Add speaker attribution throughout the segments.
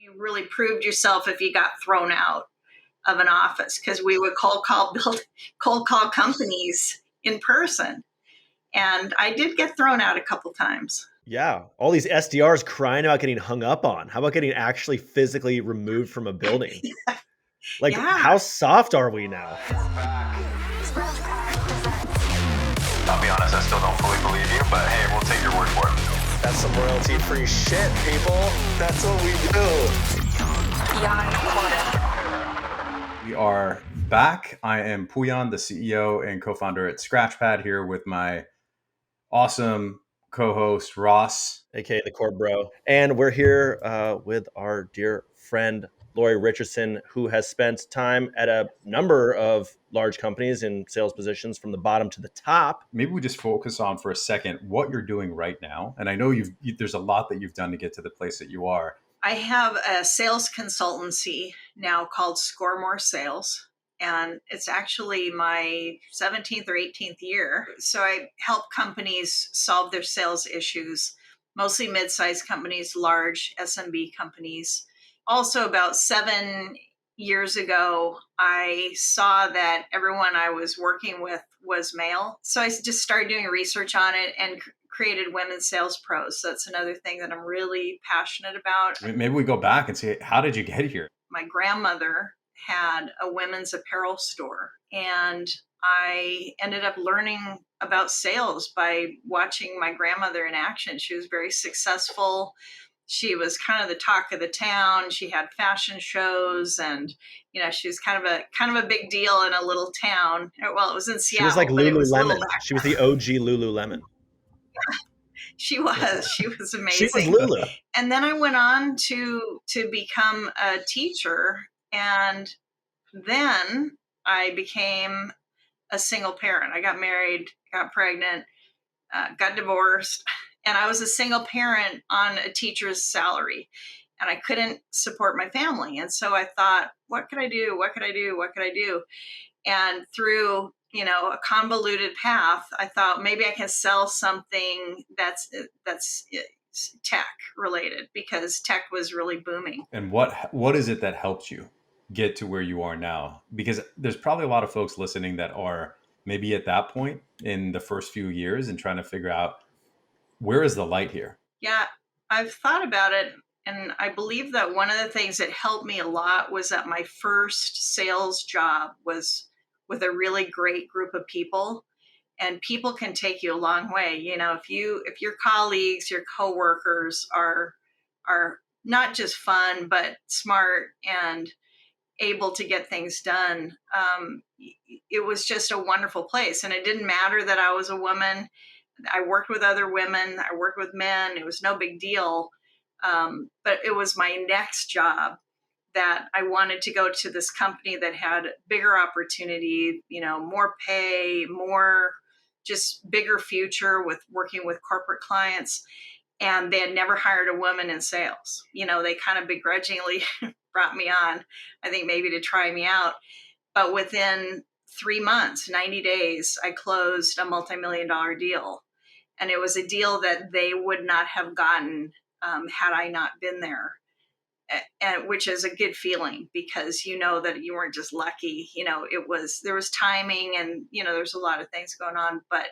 Speaker 1: You really proved yourself if you got thrown out of an office, because we would cold call companies in person. And I did get thrown out a couple times.
Speaker 2: Yeah. All these SDRs crying about getting hung up on. How about getting actually physically removed from a building? Like,
Speaker 1: Yeah.
Speaker 2: how soft are we now?
Speaker 3: I'll be honest, I still don't fully believe you, but hey, we'll take your word for it.
Speaker 4: That's some royalty-free shit, people. That's what we do.
Speaker 5: Pouyan and Quota.
Speaker 6: We are back. I am Pouyan, the CEO and co-founder at Scratchpad, here with my awesome co-host, Ross.
Speaker 2: AKA the Corp Bro. And we're here with our dear friend, Lori Richardson, who has spent time at a number of large companies in sales positions from the bottom to the top.
Speaker 6: Maybe we just focus on for a second what you're doing right now. And I know there's a lot that you've done to get to the place that you are.
Speaker 1: I have a sales consultancy now called Score More Sales, and it's actually my 17th or 18th year. So I help companies solve their sales issues, mostly mid-sized companies, large SMB companies. Also, about 7 years ago, I saw that everyone I was working with was male. So I just started doing research on it and created Women's Sales Pros. So that's another thing that I'm really passionate about.
Speaker 6: Maybe we go back and say, how did you get here?
Speaker 1: My grandmother had a women's apparel store, and I ended up learning about sales by watching my grandmother in action. She was very successful. She was kind of the talk of the town. She had fashion shows, and she was kind of a big deal in a little town. Well, it was in Seattle.
Speaker 2: She was like Lululemon. She was the OG Lululemon.
Speaker 1: She was amazing.
Speaker 2: She was Lulu.
Speaker 1: And then I went on to become a teacher, and then I became a single parent. I got married, got pregnant, got divorced, and I was a single parent on a teacher's salary, and I couldn't support my family. And so I thought, what could I do? What could I do? What could I do? And through a convoluted path, I thought maybe I can sell something that's tech related, because tech was really booming.
Speaker 6: And what is it that helped you get to where you are now? Because there's probably a lot of folks listening that are maybe at that point in the first few years and trying to figure out, where is the light here?
Speaker 1: Yeah, I've thought about it. And I believe that one of the things that helped me a lot was that my first sales job was with a really great group of people, and people can take you a long way. If your colleagues, your coworkers are not just fun, but smart and able to get things done, it was just a wonderful place. And it didn't matter that I was a woman. I worked with other women. I worked with men. It was no big deal. But it was my next job that I wanted to go to this company that had bigger opportunity, more pay, more just bigger future with working with corporate clients. And they had never hired a woman in sales. They kind of begrudgingly brought me on, I think maybe to try me out. But within 3 months, 90 days, I closed a multi-million-dollar deal. And it was a deal that they would not have gotten had I not been there. And which is a good feeling, because that you weren't just lucky. There was timing, and there's a lot of things going on, but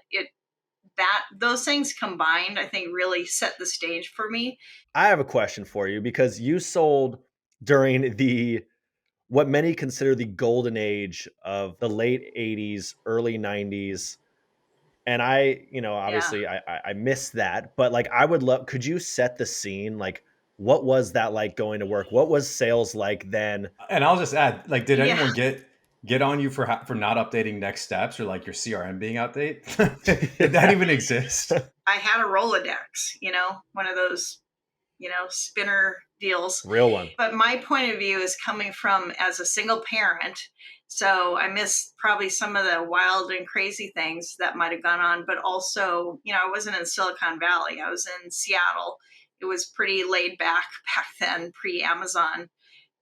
Speaker 1: those things combined, I think, really set the stage for me.
Speaker 2: I have a question for you, because you sold during what many consider the golden age of the late 80s, early 90s. And I, obviously I missed that, but I would love, could you set the scene? What was that like going to work? What was sales like then?
Speaker 6: And I'll just add, did anyone get on you for not updating next steps, or your CRM being outdated? Did that even exist?
Speaker 1: I had a Rolodex, one of those, spinner deals.
Speaker 2: Real one.
Speaker 1: But my point of view is coming from as a single parent. So I missed probably some of the wild and crazy things that might have gone on, but also, I wasn't in Silicon Valley. I was in Seattle. It was pretty laid back then, pre-Amazon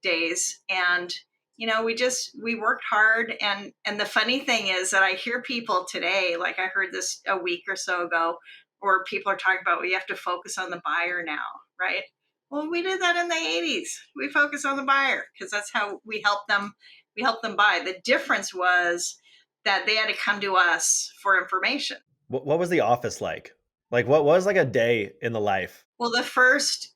Speaker 1: days. And, we worked hard. And the funny thing is that I hear people today, I heard this a week or so ago, where people are talking about, you have to focus on the buyer now, right? Well, we did that in the 80s. We focus on the buyer because that's how we help them. We help them buy. The difference was that they had to come to us for information.
Speaker 2: What was the office like? Like, what was like a day in the life?
Speaker 1: Well, the first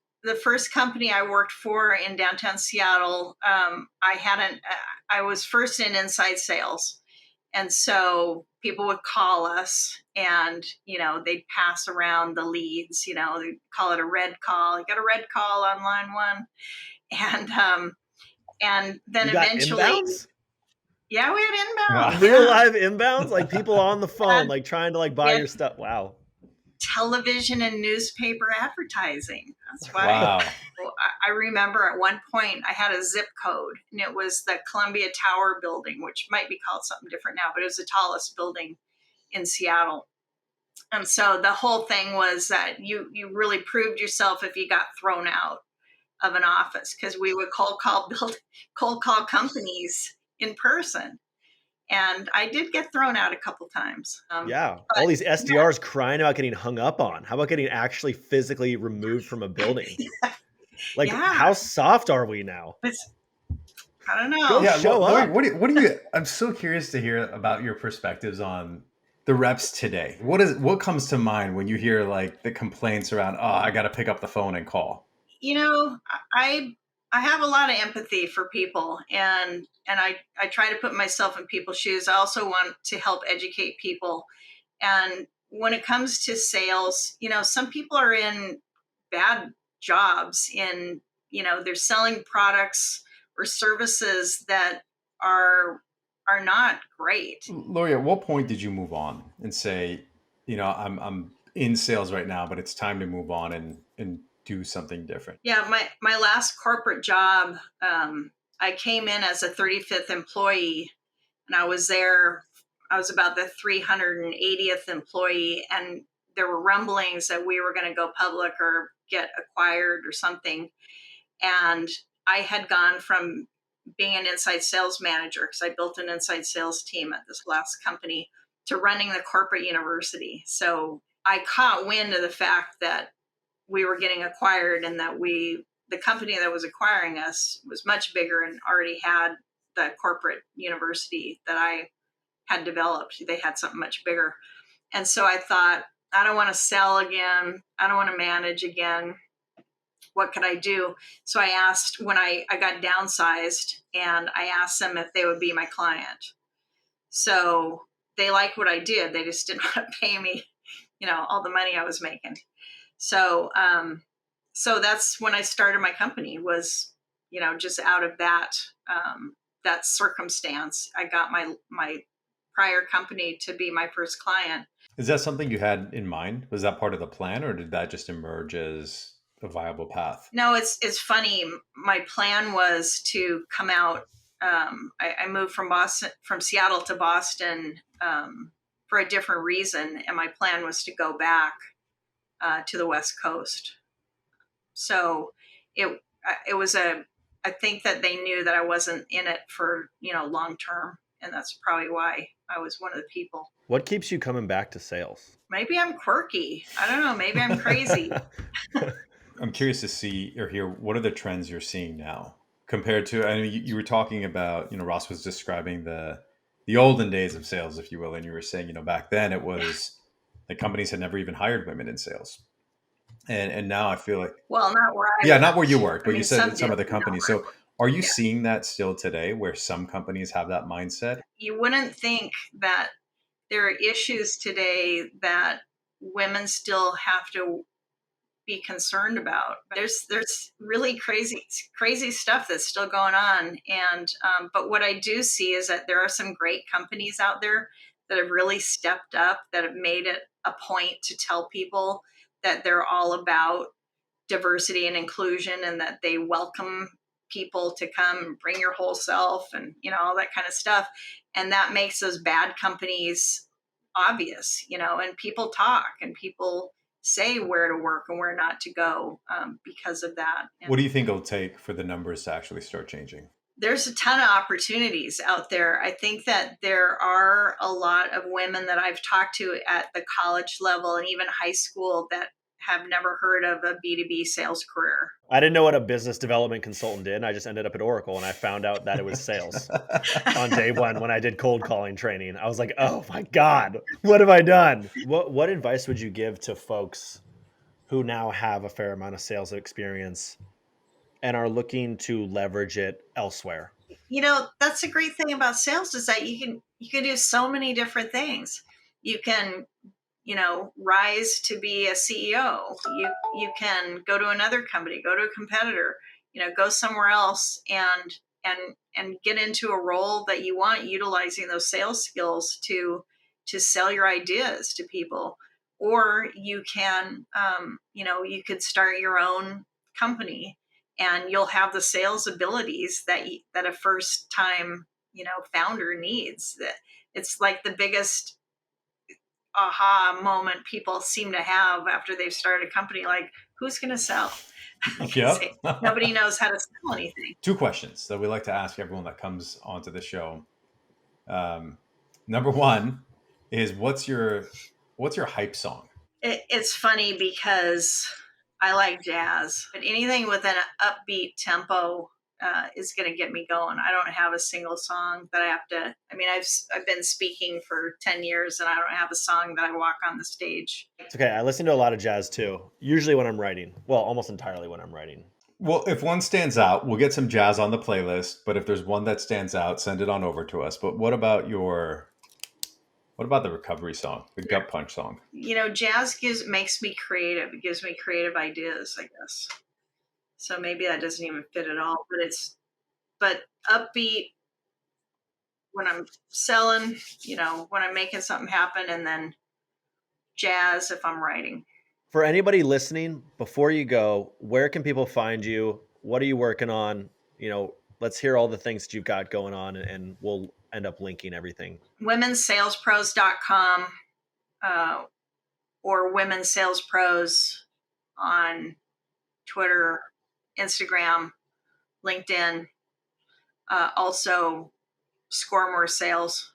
Speaker 1: company I worked for in downtown Seattle, I was first in inside sales. And so people would call us and, they'd pass around the leads, they'd call it a red call. You got a red call on line one. And then
Speaker 2: You got
Speaker 1: eventually,
Speaker 2: inbounds?
Speaker 1: yeah, we had inbound.
Speaker 6: Wow.
Speaker 2: Real live inbounds? Like people on the phone, like trying to like buy
Speaker 1: Yeah.
Speaker 2: your stuff. Wow.
Speaker 1: Television and newspaper advertising. That's why.
Speaker 6: Wow.
Speaker 1: Well, I remember at one point I had a zip code, and it was the Columbia Tower building, which might be called something different now, but it was the tallest building in Seattle. And so the whole thing was that you really proved yourself if you got thrown out of an office, because we would cold call companies in person. And I did get thrown out a couple times.
Speaker 2: Yeah. All these SDRs crying about getting hung up on. How about getting actually physically removed from a building? Like, how soft are we now?
Speaker 1: I don't know.
Speaker 2: Go show up.
Speaker 6: What do you? I'm so curious to hear about your perspectives on the reps today. What comes to mind when you hear like the complaints around? Oh, I got to pick up the phone and call.
Speaker 1: I have a lot of empathy for people, and I try to put myself in people's shoes. I also want to help educate people. And when it comes to sales, some people are in bad jobs in, they're selling products or services that are not great.
Speaker 6: Lori, at what point did you move on and say, I'm in sales right now, but it's time to move on and do something different?
Speaker 1: Yeah, my last corporate job, I came in as a 35th employee, and I was about the 380th employee, and there were rumblings that we were going to go public or get acquired or something. And I had gone from being an inside sales manager, because I built an inside sales team at this last company, to running the corporate university. So I caught wind of the fact that we were getting acquired, and that the company that was acquiring us was much bigger and already had the corporate university that I had developed. They had something much bigger. And so I thought, I don't want to sell again. I don't want to manage again. What could I do? So I asked, when I got downsized, and I asked them if they would be my client. So they liked what I did. They just didn't want to pay me, all the money I was making. So that's when I started my company, was, just out of that circumstance. I got my prior company to be my first client.
Speaker 6: Is that something you had in mind? Was that part of the plan, or did that just emerge as a viable path?
Speaker 1: No, it's funny. My plan was to come out. I moved from Seattle to Boston for a different reason, and my plan was to go back to the West Coast. So it was I think that they knew that I wasn't in it for, long term. And that's probably why I was one of the people.
Speaker 2: What keeps you coming back to sales?
Speaker 1: Maybe I'm quirky. I don't know. Maybe I'm crazy.
Speaker 6: I'm curious to see or hear, what are the trends you're seeing now compared to, I mean, you were talking about, Ross was describing the olden days of sales, if you will. And you were saying, back then it was like companies had never even hired women in sales. And now I feel like,
Speaker 1: well, not where
Speaker 6: not where you worked, but you said some other companies. So are you
Speaker 1: Yeah.
Speaker 6: seeing that still today, where some companies have that mindset?
Speaker 1: You wouldn't think that there are issues today that women still have to be concerned about. There's really crazy stuff that's still going on. And but what I do see is that there are some great companies out there that have really stepped up, that have made it a point to tell people that they're all about diversity and inclusion, and that they welcome people to come, bring your whole self, and all that kind of stuff. And that makes those bad companies obvious, and people talk, and people say where to work and where not to go because of that. And
Speaker 6: What do you think it'll take for the numbers to actually start changing?
Speaker 1: there's a ton of opportunities out there. I think that there are a lot of women that I've talked to at the college level and even high school that have never heard of a B2B sales career.
Speaker 2: I didn't know what a business development consultant did. And I just ended up at Oracle and I found out that it was sales on day one when I did cold calling training. I was like, oh my God, what have I done? What advice would you give to folks who now have a fair amount of sales experience and are looking to leverage it elsewhere?
Speaker 1: That's the great thing about sales is that you can do so many different things. You can rise to be a CEO. You can go to another company, go to a competitor, go somewhere else and get into a role that you want, utilizing those sales skills to sell your ideas to people. Or you can, you could start your own company, and you'll have the sales abilities that a first time, founder needs. That it's like the biggest aha moment people seem to have after they've started a company. Like, who's going to sell?
Speaker 6: Yep.
Speaker 1: Nobody knows how to sell anything.
Speaker 6: 2 questions that we like to ask everyone that comes onto the show. Number one is what's your hype song?
Speaker 1: It's funny because I like jazz, but anything with an upbeat tempo is going to get me going. I don't have a single song that I have to. I mean, I've been speaking for 10 years, and I don't have a song that I walk on the stage.
Speaker 2: It's okay. I listen to a lot of jazz too, usually when I'm writing. Well, almost entirely when I'm writing.
Speaker 6: Well, if one stands out, we'll get some jazz on the playlist. But if there's one that stands out, send it on over to us. But what about the recovery song, the gut punch song?
Speaker 1: Jazz makes me creative. It gives me creative ideas, I guess. So maybe that doesn't even fit at all, but upbeat when I'm selling, when I'm making something happen, and then jazz if I'm writing.
Speaker 2: For anybody listening, before you go, where can people find you? What are you working on? Let's hear all the things that you've got going on, and we'll end up linking everything.
Speaker 1: WomenSalesPros.com or Women Sales Pros on Twitter, Instagram, LinkedIn. Also, Score More Sales,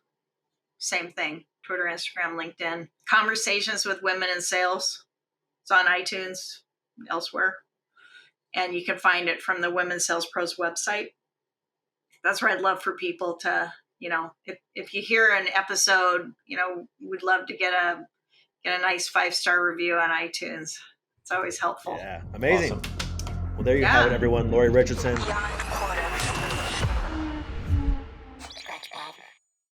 Speaker 1: same thing. Twitter, Instagram, LinkedIn. Conversations with Women in Sales. It's on iTunes, elsewhere. And you can find it from the Women Sales Pros website. That's where I'd love for people to, if you hear an episode, we'd love to get a nice 5-star review on iTunes. It's always helpful.
Speaker 2: Yeah, amazing.
Speaker 6: Awesome.
Speaker 2: Well, there you have it, everyone. Lori Richardson.
Speaker 5: Pouyan and Corp. Scratchpad.